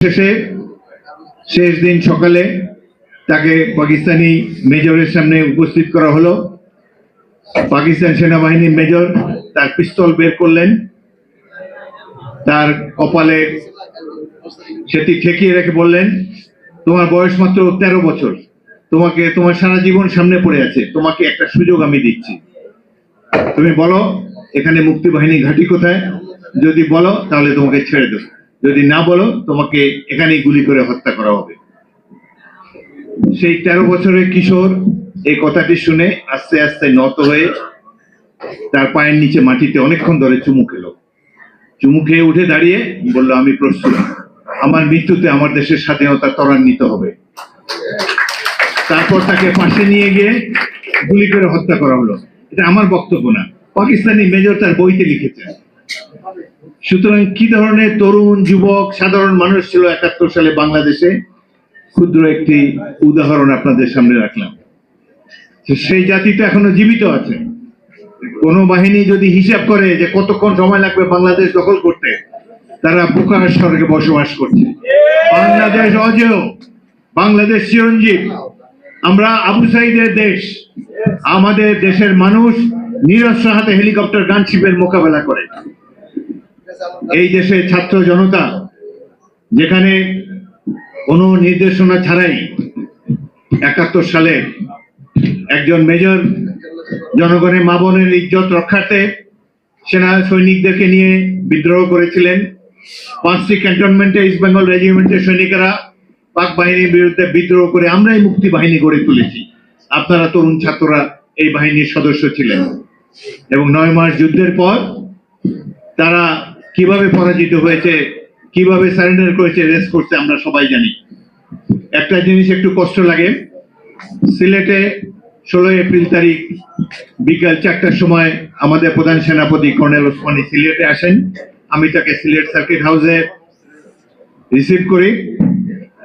শেষে শেষ দিন সকালে তাকে পাকিস্তানি মেজরের সামনে উপস্থিত করা হলো। পাকিস্তান সেনাবাহিনীর মেজর তার পিস্তল বের করলেন, তার কপালে সেটি ঠেকিয়ে রেখে বললেন, তোমার বয়স মাত্র 13 বছর, তোমার সারা জীবন সামনে পড়ে আছে, তোমাকে একটা সুযোগ আমি দিচ্ছি, তুমি বলো এখানে মুক্তিবাহিনী ঘাঁটি কোথায়, যদি বলো তাহলে তোমাকে ছেড়ে দেবো, যদি না বলো তোমাকে এখানেই গুলি করে হত্যা করা হবে। সেই 13 বছরের কিশোর এই কথাটি শুনে আস্তে আস্তে নত হয়ে তার পায়ের নিচে মাটিতে অনেকক্ষণ ধরে চুমু খেলো। চুমু খেয়ে উঠে দাঁড়িয়ে বলল, আমি প্রস্তুত, আমার মৃত্যুতে আমার দেশের স্বাধীনতা ত্বরান্বিত হবে। তারপর তাকে পাশে নিয়ে গিয়ে গুলি করে হত্যা করা হলো। এটা আমার বক্তব্য না, পাকিস্তানি মেজর তার বইতে লিখেছেন। সুতরাং কি ধরনের তরুণ যুবক সাধারণ মানুষ ছিল 71 সালে বাংলাদেশে, ক্ষুদ্র একটি উদাহরণ আপনাদের সামনে রাখলাম। সেই জাতি তো এখনো জীবিত আছে। কোন বাহিনী যদি হিসাব করে যে কতক্ষণ সময় লাগবে বাংলাদেশ দখল করতে, তারা বোকার স্বর্গে বসবাস করছে। বাংলাদেশ অজেয়, বাংলাদেশ চিরঞ্জীব। আমরা আবু সাইদের দেশ। আমাদের দেশের মানুষ নিরস্ত্র হাতে হেলিকপ্টার গানশিপের মোকাবেলা করে। এই দেশে ছাত্র জনতা যেখানে কোনো নির্দেশনা ছাড়াই 71 সালে একজন মেজর জনগণের মা বোনের ইজ্জত রক্ষার্থে সেনা সৈনিকদেরকে নিয়ে বিদ্রোহ করেছিলেন। 5টি ক্যান্টনমেন্টে ইস্ট বেঙ্গল রেজিমেন্টের সৈনিকেরা পাক বাহিনীর বিরুদ্ধে বিদ্রোহ করে আমরাই মুক্তি বাহিনী গড়ে তুলেছি। আপনারা তরুণ ছাত্ররা এই বাহিনীর সদস্য ছিলেন এবং 9 মাস যুদ্ধের পর তারা কিভাবে পরাজিত হয়েছে, কিভাবে সারেন্ডার করেছে, রেস করছে আমরা সবাই জানি। একটা জিনিস একটু কষ্ট লাগে, সিলেটে 16 এপ্রিল তারিখ বিকাল 4টার সময় আমাদের প্রধান সেনাপতি কর্নেল ওসমানী সিলেটে আসেন। আমি তাকে সিলেট সার্কিট হাউসে রিসিভ করি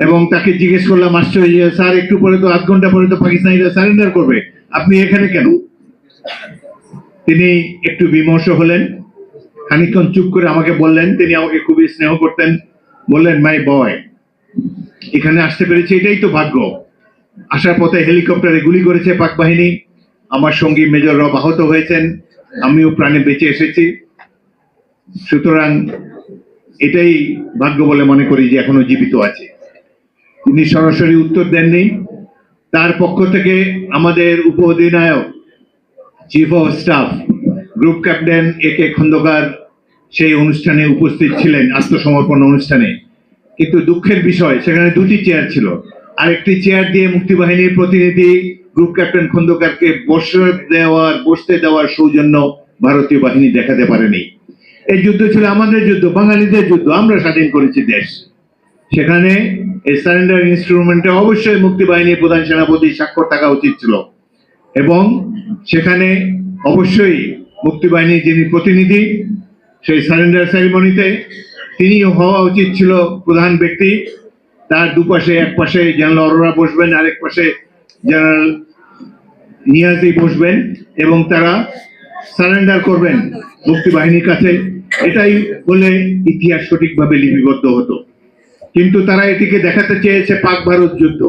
এবং তাকে জিজ্ঞেস করলাম, আশ্চর্য স্যার, একটু পরে তো, 8 ঘন্টা পরে তো পাকিস্তানিরা সারেন্ডার করবে, আপনি এখানে কেন? তিনি একটু বিমর্ষ হলেন, খানিকক্ষণ চুপ করে আমাকে বললেন, তিনি আমাকে খুবই স্নেহ করতেন, বললেন, মাই বয়, এখানে আসতে পেরেছি এটাই তো ভাগ্য। আসার পথে হেলিকপ্টারে গুলি করেছে পাক বাহিনী, আমার সঙ্গী মেজররাও আহত হয়েছেন, আমিও প্রাণে বেঁচে এসেছি। সুতরাং এটাই ভাগ্য বলে মনে করি যে এখনো জীবিত আছে। তিনি সরাসরি উত্তর দেননি। তার পক্ষ থেকে আমাদের উপ অধিনায়ক, chief of staff, group captain একে খন্দকার সেই অনুষ্ঠানে উপস্থিত ছিলেন, আত্মসমর্পণ অনুষ্ঠানে। কিন্তু দুঃখের বিষয়, সেখানে 2টি চেয়ার ছিল, আরেকটি চেয়ার দিয়ে মুক্তিবাহিনীর প্রতিনিধি গ্রুপ ক্যাপ্টেন খন্দকারকে বসতে দেওয়ার সৌজন্য ভারতীয় বাহিনী দেখাতে পারেনি। এই যুদ্ধ ছিল আমাদের যুদ্ধ, বাঙালিদের যুদ্ধ, আমরা স্বাধীন করেছি দেশ। সেখানে এই সারেন্ডার ইনস্ট্রুমেন্টে অবশ্যই মুক্তিবাহিনীর প্রধান সেনাপতি স্বাক্ষর থাকা উচিত ছিল এবং সেখানে অবশ্যই মুক্তিবাহিনীর যিনি প্রতিনিধি সেই সারেন্ডার সেরিমনিতে তিনিও হওয়া উচিত ছিল প্রধান ব্যক্তি। তার দুপাশে, এক পাশে জেনারেল অরোরা বসবেন, আরেক পাশে জেনারেল নিয়াজি বসবেন এবং তারা সারেন্ডার করবেন মুক্তিবাহিনীর কাছে। এটাই বলে ইতিহাস সঠিকভাবে লিপিবদ্ধ হতো। কিন্তু তারা এটিকে দেখাতে চেয়েছে পাক ভারত যুদ্ধ,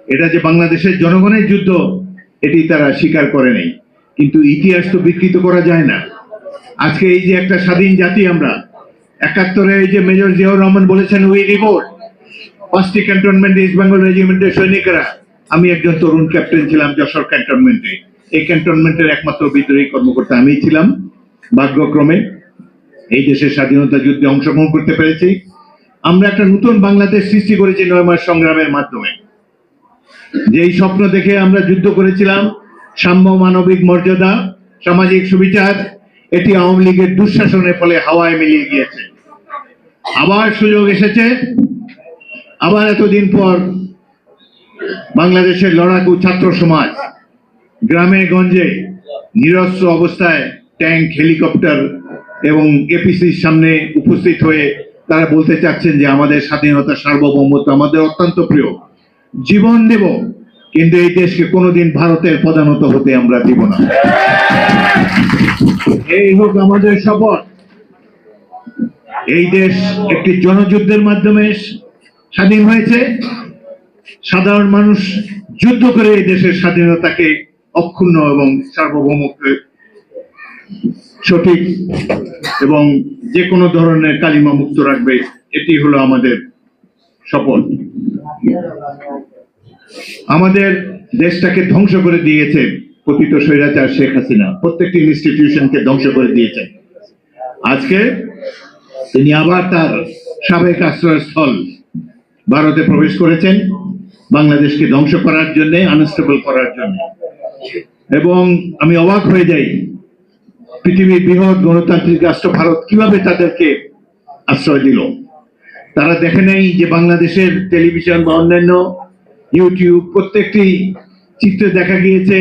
এটা যে বাংলাদেশের জনগণের যুদ্ধ, এটি তারা স্বীকার করে নেই। কিন্তু ইতিহাস তো বিকৃত করা যায় না। আজকে এই যে একটা স্বাধীন জাতি আমরা, 71-এ এই যে মেজর জিয়াউর রহমান বলেছেন, উই রিভোল্ট, 5টি ক্যান্টনমেন্ট ইস্ট বেঙ্গল রেজিমেন্টের সৈনিকেরা, আমি একজন তরুণ ক্যাপ্টেন ছিলাম যশোর ক্যান্টনমেন্টে। এই ক্যান্টনমেন্টের একমাত্র বিদ্রোহী কর্মকর্তা আমি ছিলাম। ভাগ্যক্রমে এই দেশের স্বাধীনতা যুদ্ধে অংশগ্রহণ করতে পেরেছি। আমরা একটা নতুন বাংলাদেশ সৃষ্টি করেছি 9 মাস সংগ্রামের মাধ্যমে। যেই স্বপ্ন দেখে আমরা যুদ্ধ করেছিলাম, সাম্য, মানবিক মর্যাদা, সামাজিক সুবিচার, এটি আওয়ামী লীগের দুঃশাসনের ফলে হাওয়ায় মিলিয়ে গিয়েছে। আবার সুযোগ এসেছে, আবার এতদিন পর বাংলাদেশের লড়াকু ছাত্র সমাজ গ্রামে গঞ্জে নিরস্ত্র অবস্থায় ট্যাঙ্ক, হেলিকপ্টার এবং এপিসির সামনে উপস্থিত হয়ে তারা বলতে চাচ্ছেন যে আমাদের স্বাধীনতা, সার্বভৌমত্ব আমাদের অত্যন্ত প্রিয়, জীবন দেব, কিন্তু এই দেশকে কোনোদিন ভারতের প্রধানত হতে আমরা দিব না। এই হোক আমাদের শপথ। এই দেশ একটি জনযুদ্ধের মাধ্যমে স্বাধীন হয়েছে। সাধারণ মানুষ যুদ্ধ করে এই দেশের স্বাধীনতাকে অক্ষুণ্ণ এবং সার্বভৌমত্ব সঠিক এবং যে কোনো ধরনের কালিমা মুক্ত রাখবে, এটি হলো আমাদের শপথ। আমাদের দেশটাকে ধ্বংস করে দিয়েছে পতিত স্বৈরাচার শেখ হাসিনা, প্রত্যেকটি ইনস্টিটিউশনকে ধ্বংস করে দিয়েছেন। আজকে তিনি আবার তার সাবেক আশ্রয়স্থল ভারতে প্রবেশ করেছেন বাংলাদেশকে ধ্বংস করার জন্য, আনস্টেবল করার জন্য। এবং আমি অবাক হয়ে যাই, পৃথিবীর বৃহৎ গণতান্ত্রিক রাষ্ট্র ভারত কিভাবে তাদেরকে আশ্রয় দিল। তারা দেখে নেই যে বাংলাদেশের টেলিভিশন বা অন্যান্য ইউটিউব প্রত্যেকটি চিত্রে দেখা গিয়েছে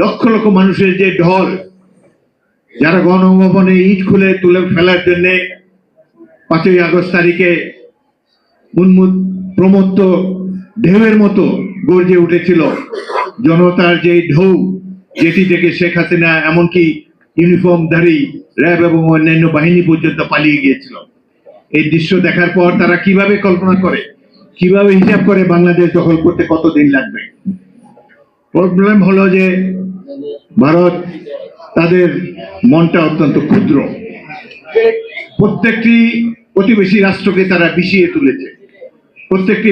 লক্ষ লক্ষ মানুষের যে ঢল, যারা গণভবনে ইট খুলে তুলে ফেলার জন্য 5ই আগস্ট তারিখে প্রমত্ত ঢেউয়ের মতো গর্জে উঠেছিল। জনতার যে ঢৌ, যেটি থেকে শেখ হাসিনা এমনকি ইউনিফর্মধারী র্যাব এবং অন্যান্য বাহিনী পর্যন্ত পালিয়ে গিয়েছিল। এই দৃশ্য দেখার পর তারা কিভাবে কল্পনা করে, কিভাবে হিসাব করে বাংলাদেশ দখল করতে কতদিন লাগবে। প্রবলেম হলো যে ভারত, তাদের মনটা অত্যন্ত ক্ষুদ্র। প্রত্যেকটি প্রতিবেশী রাষ্ট্রকে তারা বিষিয়ে তুলেছে। প্রত্যেকটি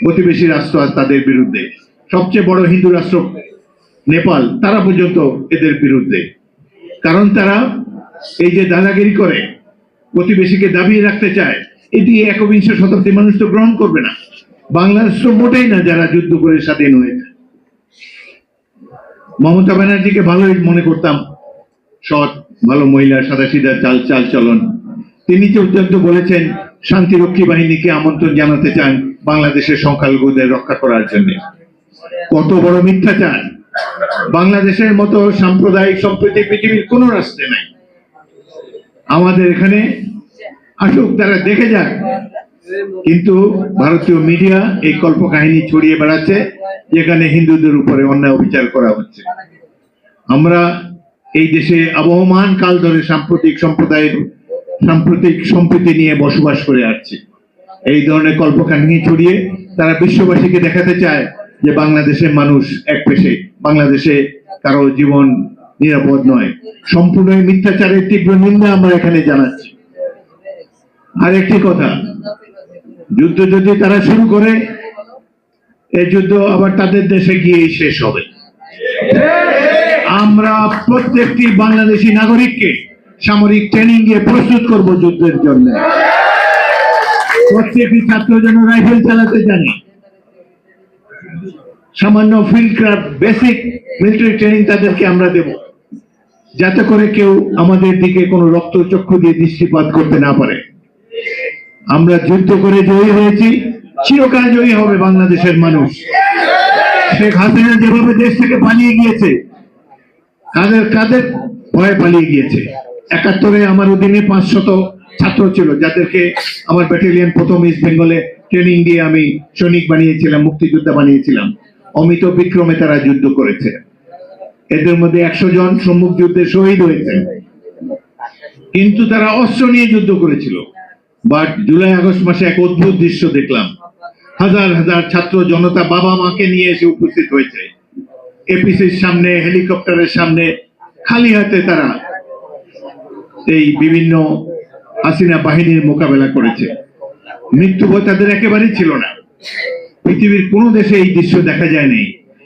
প্রতিবেশী রাষ্ট্র তাদের বিরুদ্ধে। সবচেয়ে বড় হিন্দু রাষ্ট্র নেপাল, তারা পর্যন্ত এদের বিরুদ্ধে। কারণ তারা এই যে দাদাগিরি করে, প্রতিবেশীকে দাবিয়ে রাখতে চায়, এটি একবিংশ শতাব্দী মানুষ তো গ্রহণ করবে না। বাংলাদেশ তো মোটেই না যারা যুদ্ধ করে স্বাধীন হয়েছে। মমতা ব্যানার্জিকে ভালোই মনে করতাম, সৎ ভালো মহিলা, সাদাসিধা চাল চলন। তিনি পর্যন্ত বলেছেন শান্তিরক্ষী বাহিনীকে আমন্ত্রণ জানাতে চান বাংলাদেশের সংখ্যালঘুদের রক্ষা করার জন্য। কত বড় মিথ্যাচার! বাংলাদেশের মতো সাম্প্রদায়িক সম্প্রীতি পৃথিবীর কোন রাষ্ট্রে নাই। আমাদের এখানে আসুক, তারা দেখে যাক। কিন্তু ভারতীয় মিডিয়া এই কল্পকাহিনী ছড়িয়ে বেড়াচ্ছে যেখানে হিন্দুদের উপরে অন্যায় অবিচার করা হচ্ছে। আমরা এই দেশে আবহমান কাল ধরে সাম্প্রতিক সম্প্রীতি নিয়ে বসবাস করে আসছি। এই ধরনের কল্পকাহিনী ছড়িয়ে তারা বিশ্ববাসীকে দেখাতে চায় যে বাংলাদেশের মানুষ এক পেশে, বাংলাদেশে কারো জীবন নিরাপদ নয়। সম্পূর্ণ মিথ্যাচারের তীব্র নিন্দা আমরা এখানে জানাচ্ছি। আর একটি কথা, যুদ্ধ যদি তারা শুরু করে, এই যুদ্ধ আবার তাদের দেশে গিয়েই শেষ হবে। আমরা প্রত্যেকটি বাংলাদেশি নাগরিককে সামরিক ট্রেনিং দিয়ে প্রস্তুত করব যুদ্ধের জন্য। প্রত্যেকটি ছাত্র যেন রাইফেল চালাতে জানে। সামান্য field craft basic military training তাদেরকে আমরা দেব, যাতে করে কেউ আমাদের দিকে কোনো রক্তচক্ষু দিয়ে দৃষ্টিপাত করতে না পারে। আমরা যুদ্ধ করে জয়ী হয়েছি, চিরকাল জয়ী হবে বাংলাদেশের মানুষ। শেখ হাসিনা যেভাবে দেশ থেকে পালিয়ে গিয়েছে, কাদের ভয়ে পালিয়ে গিয়েছে। 71-এ আমার অধীনে 500 ছাত্র ছিল, যাদেরকে আমার ব্যাটালিয়ন প্রথম ইস্ট বেঙ্গলে ট্রেনিং দিয়ে আমি সৈনিক বানিয়েছিলাম, মুক্তিযোদ্ধা বানিয়েছিলাম। অমিত বিক্রমে তারা যুদ্ধ করেছে। এদের মধ্যে 100 জন সম্মুখ যুদ্ধে শহীদ হয়েছে, কিন্তু তারা অস্ত্র নিয়ে যুদ্ধ করেছিল। বাট জুলাই আগস্ট মাসে এক অদ্ভুত দৃশ্য দেখলাম। হাজার হাজার ছাত্র জনতা বাবা মাকে নিয়ে এসে উপস্থিত হয়েছে এপিসির সামনে, হেলিকপ্টারের সামনে, খালি হাতে তারা এই বিভিন্ন হাসিনা বাহিনীর মোকাবেলা করেছে। মৃত্যু ভয় তাদের একেবারেই ছিল না। পৃথিবীর কোন দেশে এই দৃশ্য দেখা যায়নি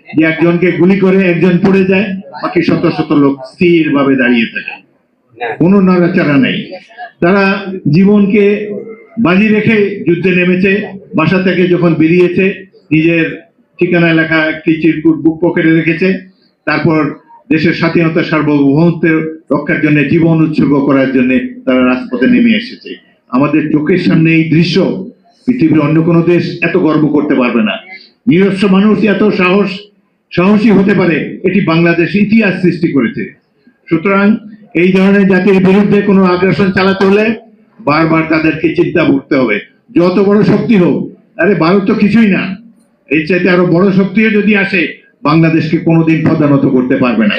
যে একজনকে গুলি করে একজন পড়ে যায়, বাকি শত শত লোক স্থির ভাবে দাঁড়িয়ে থাকে, কোনো নড়াচড়া নেই। তারা জীবনকে বাজি রেখে যুদ্ধে নেমেছে। বাসা থেকে যখন বেরিয়েছে, নিজের ঠিকানা লেখা একটি চিরকুট বুক পকেটে রেখেছে। তারপর দেশের স্বাধীনতা সার্বভৌমত্বের রক্ষার জন্য জীবন উৎসর্গ করার জন্য তারা রাজপথে নেমে এসেছে। আমাদের চোখের সামনে এই দৃশ্য, পৃথিবীর অন্য কোনো দেশ এত গর্ব করতে পারবে না। নিরস্ব মানুষ এত সাহসী হতে পারে, এটি বাংলাদেশ ইতিহাস সৃষ্টি করেছে। সুতরাং এই ধরনের জাতির বিরুদ্ধে কোনো আগ্রাসন চালাতে হলে বারবার তাদেরকে চিন্তা করতে হবে, যত বড় শক্তি হোক। আরে ভারত তো কিছুই না, এর চাইতে আরো বড় শক্তিও যদি আসে, বাংলাদেশকে কোনোদিন পদানত করতে পারবে না।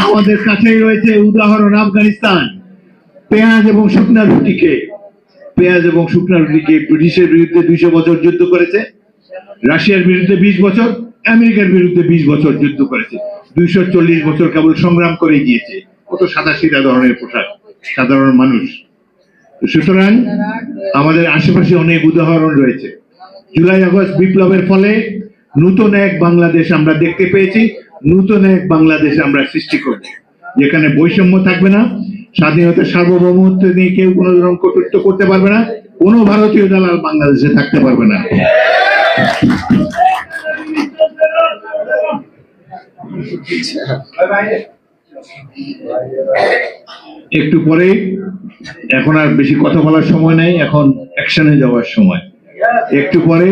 আমাদের কাছেই রয়েছে উদাহরণ আফগানিস্তান। পেঁয়াজ এবং শুকনা রুটিকে ব্রিটিশের বিরুদ্ধে 200 বছর যুদ্ধ করেছে, রাশিয়ার বিরুদ্ধে 20 বছর, আমেরিকার বিরুদ্ধে 20 বছর যুদ্ধ করেছে, 240 বছর কেবল সংগ্রাম করে গিয়েছে। কত সাদা সিধা ধরনের পোশাক, সাধারণ মানুষ। সুতরাং আমাদের আশেপাশে অনেক উদাহরণ রয়েছে। জুলাই আগস্ট বিপ্লবের ফলে নতুন এক বাংলাদেশ আমরা দেখতে পেয়েছি, নতুন এক বাংলাদেশ আমরা সৃষ্টি করব, যেখানে বৈষম্য থাকবে না, স্বাধীনতা সার্বভৌমত্ব নিয়ে কেউ কোনো রকম কটূক্তি করতে পারবে না, কোনো ভারতীয় দালাল বাংলাদেশে থাকতে পারবে না। একটু পরে, এখন আর বেশি কথা বলার সময় নাই, এখন অ্যাকশনে যাওয়ার সময়। একটু পরে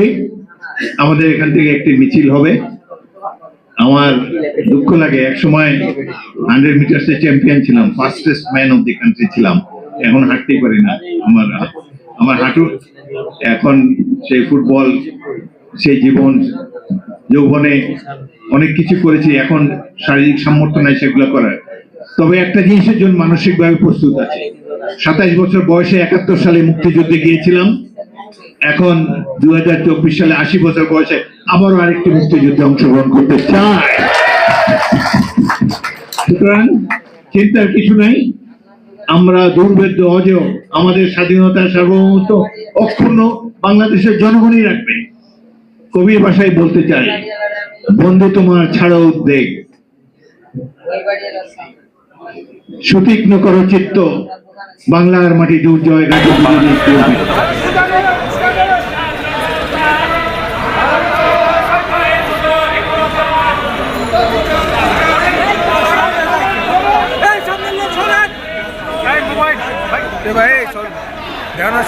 আমাদের এখান থেকে একটি মিছিল হবে। আমার দুঃখ লাগে, এক সময় 100 মিটার্সে চ্যাম্পিয়ন ছিলাম, fastest man of the country ছিলাম, এখন হাঁটতেই পারি না। আমার হাঁটু এখন, সেই ফুটবল, সেই জীবন যৌবনে অনেক কিছু করেছি, এখন শারীরিক সামর্থ্য নাই সেগুলো করার। তবে একটা জিনিসের জন্য মানসিকভাবে প্রস্তুত আছে। 27 বছর বয়সে 71 সালে মুক্তিযুদ্ধে গিয়েছিলাম, এখন 2024 সালে 80 বছর বয়সে আবারও আরেকটি মুক্তিযুদ্ধে অংশগ্রহণ করতে চাই। সুতরাং চিন্তার কিছু নাই, আমরা দুর্ভেদ্য অজেয়, আমাদের স্বাধীনতার সার্বভৌমত্ব অক্ষুণ্ণ বাংলাদেশের জনগণই রাখবে। কবির ভাষায় বলতে চাই, বন্ধু তোমার ছাড়া উদ্বেগ, সুতীক্ষ্ণ করো চিত্ত, বাংলার মাটি দুর্জয় গাছে ভাই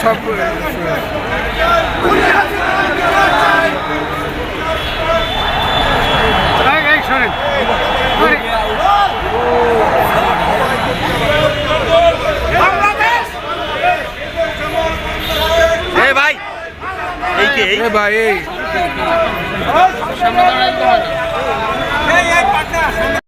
সব ভাই